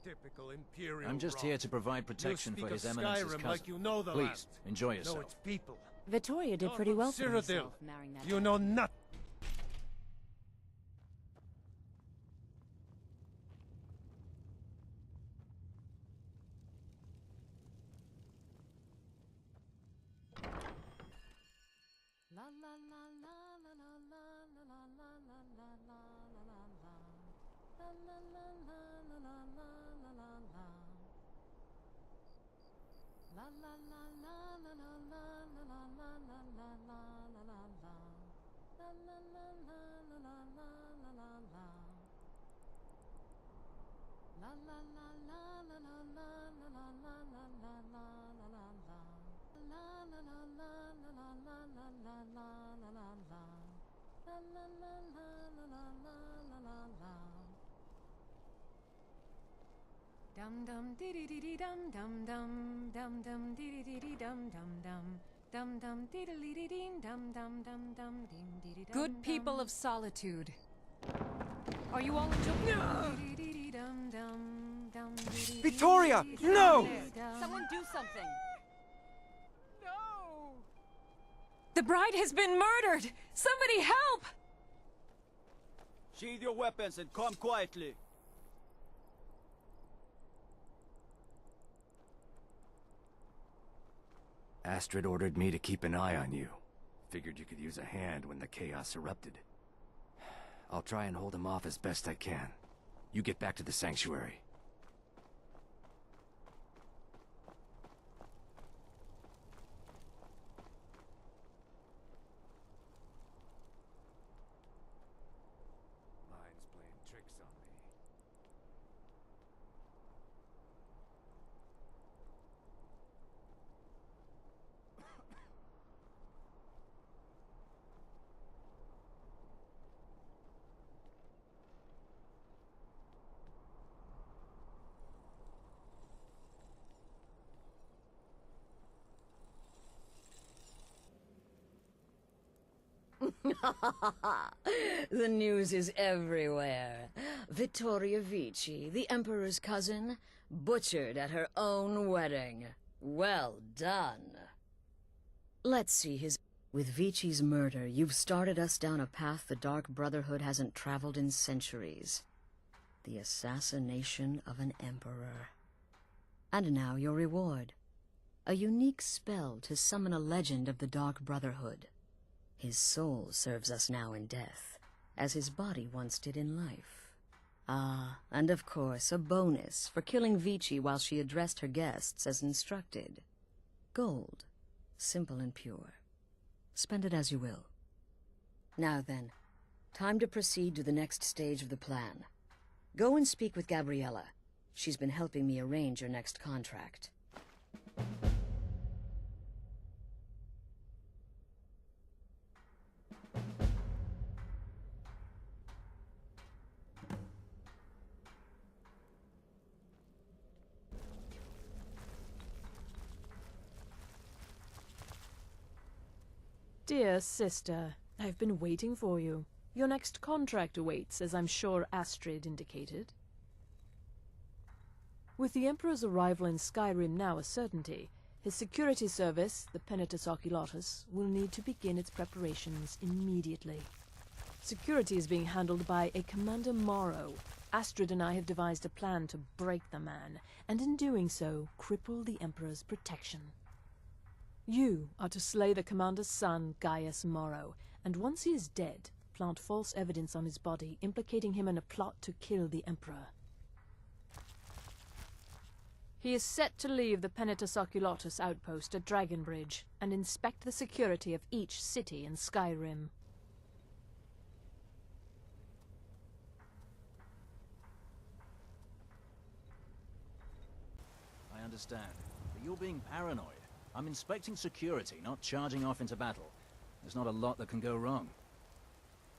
Typical Imperial I'm just rot. here to provide protection for His Eminence's Skyrim cousin. like you know the Please, land. enjoy Know yourself. its people. Vittoria did pretty well for Cyrodiil. herself, marrying that. You know nothing. La la la la la la la la la la la la la la la la. La la la la la la la la la la. La la la la la la la la la la la la la la la la. La la la la la la la la la la. La la la la la la la la la la la la la la la la. La la la la la la la la la la la la la. La la la la la la la la la la. Dum dum dee dee dee dee dum dum dum dum dum dee dee dee dee dum dum dum dum dum dee dee dee dee dum dum dum dum ding dee dee. Good people of solitude, are you all enjoying? Vittoria, no! Someone do something. No! The bride has been murdered! Somebody help! Sheathe your weapons and come quietly. Astrid ordered me to keep an eye on you. Figured you could use a hand when the chaos erupted. I'll try and hold him off as best I can. You get back to the sanctuary. Mind's playing tricks on me. The news is everywhere. Vittoria Vici, the Emperor's cousin, butchered at her own wedding. Well done. Let's see his... With Vici's murder, you've started us down a path the Dark Brotherhood hasn't traveled in centuries. The assassination of an Emperor. And now your reward. A unique spell to summon a legend of the Dark Brotherhood. His soul serves us now in death, as his body once did in life. Ah, and of course, a bonus for killing Vici while she addressed her guests as instructed. Gold. Simple and pure. Spend it as you will. Now then, time to proceed to the next stage of the plan. Go and speak with Gabriella. She's been helping me arrange your next contract. Dear sister, I've been waiting for you. Your next contract awaits, as I'm sure Astrid indicated. With the Emperor's arrival in Skyrim now a certainty, his security service, the Penitus Oculatus, will need to begin its preparations immediately. Security is being handled by a Commander Maro. Astrid and I have devised a plan to break the man, and in doing so, cripple the Emperor's protection. You are to slay the commander's son, Gaius Maro, and once he is dead, plant false evidence on his body, implicating him in a plot to kill the Emperor. He is set to leave the Penitus Oculatus outpost at Dragonbridge and inspect the security of each city in Skyrim. I understand, but you're being paranoid. I'm inspecting security, not charging off into battle. There's not a lot that can go wrong.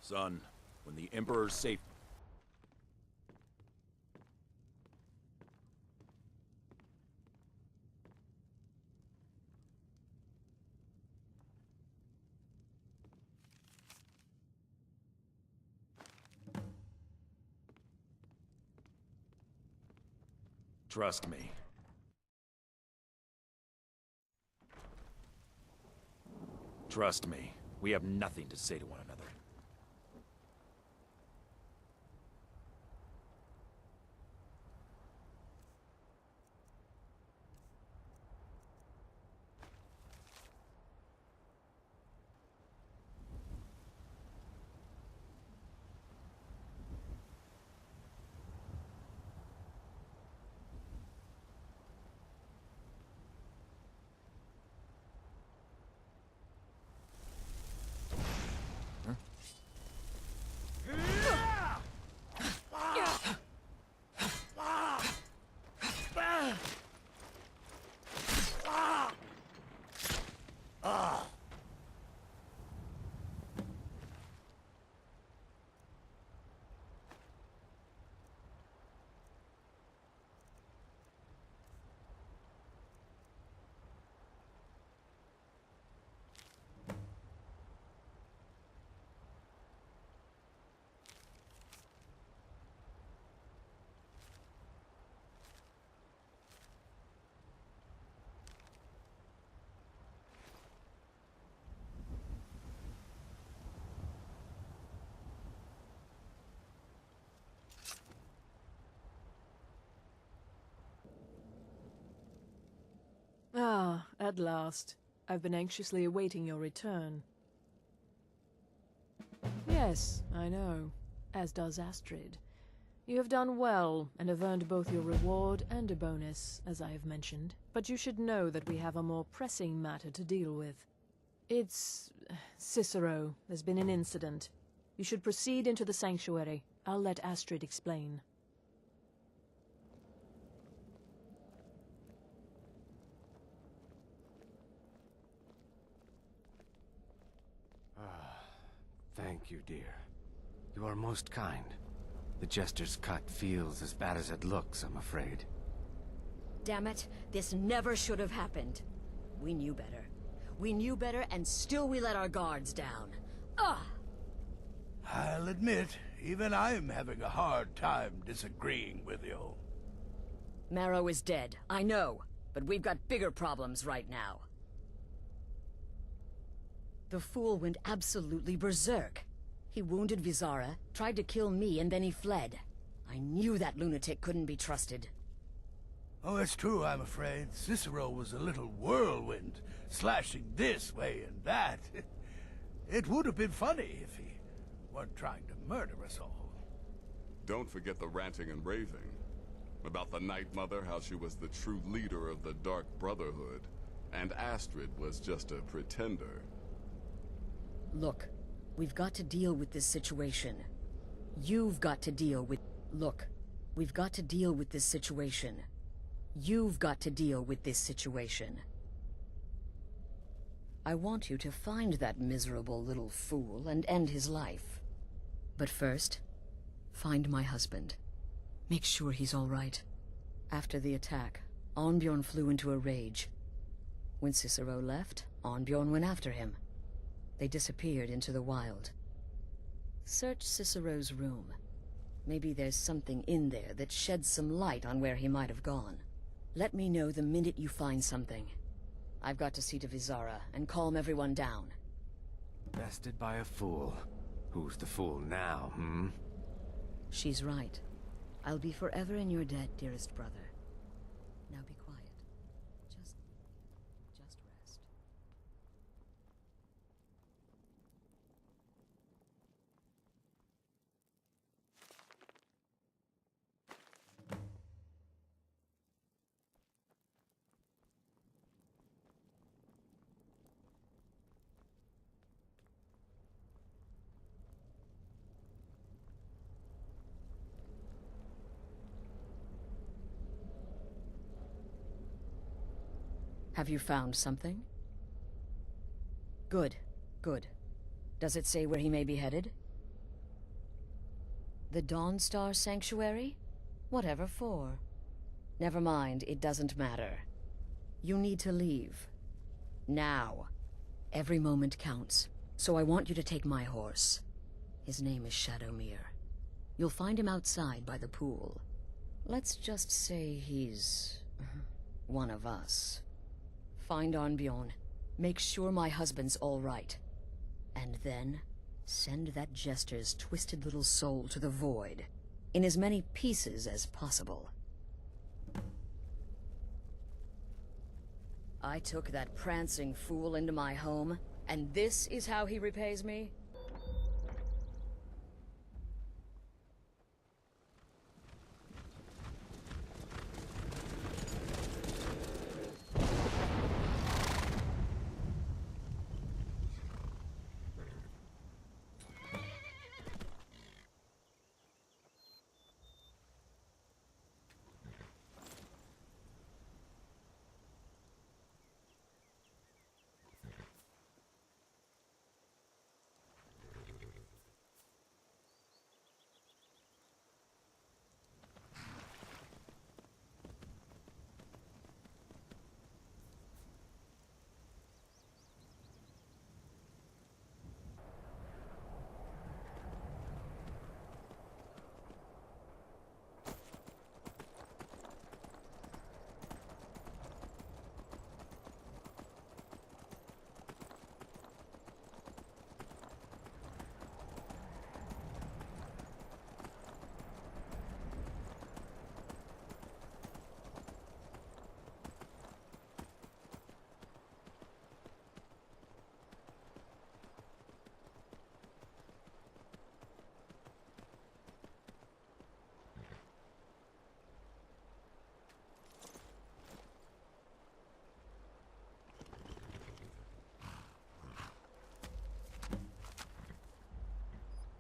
Son, when the Emperor's safe... Trust me. Trust me. We have nothing to say to one another. Ah, at last. I've been anxiously awaiting your return. Yes, I know. As does Astrid. You have done well, and have earned both your reward and a bonus, as I have mentioned. But you should know that we have a more pressing matter to deal with. It's... Cicero. There's been an incident. You should proceed into the sanctuary. I'll let Astrid explain. Thank you, dear. You are most kind. The Jester's cut feels as bad as it looks, I'm afraid. Damn it, this never should have happened. We knew better. We knew better, and still we let our guards down. Ugh! I'll admit, even I'm having a hard time disagreeing with you. Maro is dead, I know, but we've got bigger problems right now. The fool went absolutely berserk. He wounded Vizara, tried to kill me, and then he fled. I knew that lunatic couldn't be trusted. Oh, it's true, I'm afraid. Cicero was a little whirlwind, slashing this way and that. It would have been funny if he weren't trying to murder us all. Don't forget the ranting and raving. About the Night Mother, how she was the true leader of the Dark Brotherhood, and Astrid was just a pretender. Look, we've got to deal with this situation. You've got to deal with... Look, we've got to deal with this situation. You've got to deal with this situation. I want you to find that miserable little fool and end his life. But first, find my husband. Make sure he's all right. After the attack, Arnbjorn flew into a rage. When Cicero left, Arnbjorn went after him. They disappeared into the wild. Search Cicero's room. Maybe there's something in there that sheds some light on where he might have gone. Let me know the minute you find something. I've got to see to Vizara and calm everyone down. Bested by a fool. Who's the fool now, hmm? She's right. I'll be forever in your debt, dearest brother. Now be quiet. Just rest. Have you found something? Good, good. Does it say where he may be headed? The Dawnstar Sanctuary? Whatever for. Never mind, it doesn't matter. You need to leave. Now. Every moment counts, so I want you to take my horse. His name is Shadowmere. You'll find him outside by the pool. Let's just say he's one of us. Find Arnbjorn. Make sure my husband's all right. And then send that jester's twisted little soul to the void, in as many pieces as possible. I took that prancing fool into my home, and this is how he repays me?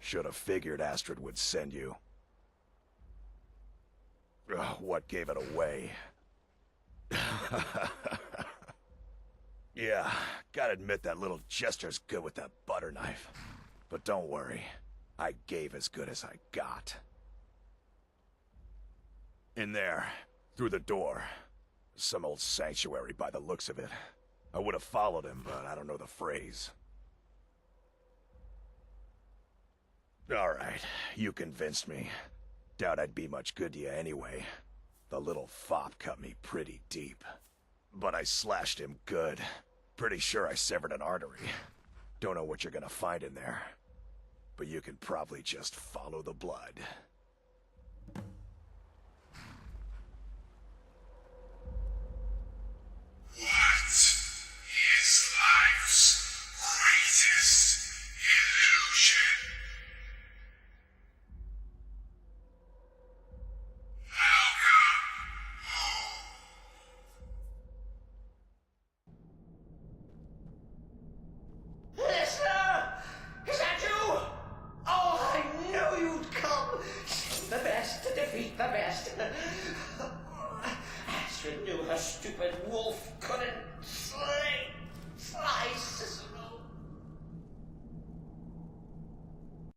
Should have figured Astrid would send you. Ugh, what gave it away? Yeah, gotta admit that little jester's good with that butter knife. But don't worry, I gave as good as I got. In there, through the door. Some old sanctuary by the looks of it. I would have followed him, but I don't know the phrase. Alright, you convinced me. Doubt I'd be much good to you anyway. The little fop cut me pretty deep. But I slashed him good. Pretty sure I severed an artery. Don't know what you're gonna find in there. But you can probably just follow the blood. What is life's greatest illusion? Welcome home. Listener! Is that you? Oh, I knew you'd come! The best to defeat the best. Astrid knew her stupid wolf couldn't slice